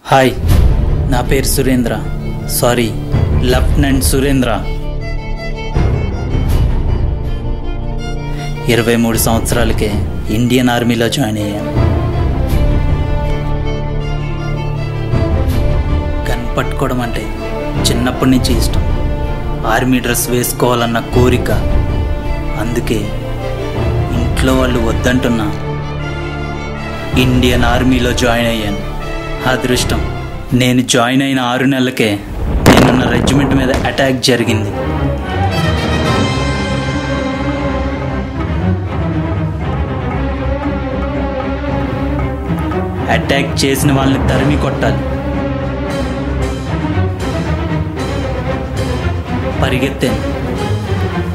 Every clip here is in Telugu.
హాయ్, నా పేరు సురేంద్ర. Sorry, lieutenant Surendra. 23 సంవత్సరాలకే ఇండియన్ ఆర్మీలో జాయిన్ అయ్యాను. గన్ పట్టుకోవడం అంటే చిన్నప్పటి నుంచి ఇష్టం. ఆర్మీ డ్రెస్ వేసుకోవాలన్న కోరిక. అందుకే ఇంట్లో వాళ్ళు వద్దంటున్నా ఇండియన్ ఆర్మీలో జాయిన్ అయ్యాను. అదృష్టం, నేను జాయిన్ అయిన 6 నెలలకే నేనున్న రెజిమెంట్ మీద అటాక్ జరిగింది. అటాక్ చేసిన వాళ్ళని తరిమి కొట్టాలి.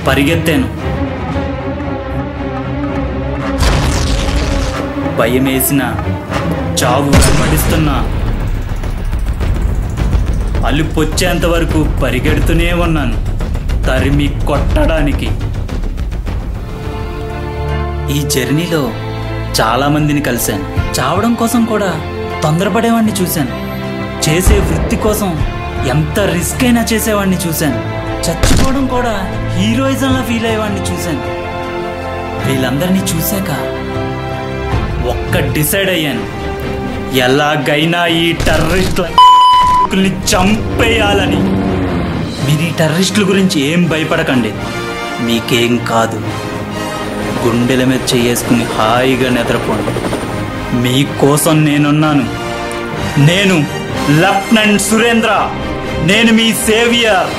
పరిగెత్తాను. భయం వేసిన, చావు వెంబడిస్తున్నా, అలుపొచ్చేంత వరకు పరిగెడుతూనే ఉన్నాను తరిమి కొట్టడానికి. ఈ జర్నీలో చాలామందిని కలిశాను. చావడం కోసం కూడా తొందరపడేవాడిని చూశాను. చేసే వృత్తి కోసం ఎంత రిస్క్ అయినా చేసేవాడిని చూశాను. చచ్చిపోవడం కూడా హీరోయిజంలా ఫీల్ అయ్యేవాడిని చూశాను. వీళ్ళందరినీ చూశాక డిసైడ్ అయ్యాను, ఎలాగైనా ఈ టెర్రరిస్టులని చంపేయాలని. మీరు ఈ టెర్రరిస్టుల గురించి ఏం భయపడకండి, మీకేం కాదు. గుండెల మీద చేసుకుని హాయిగా నిద్రపోండి. మీకోసం నేనున్నాను. నేను లెఫ్టినెంట్ సురేంద్ర. నేను మీ సేవియర్.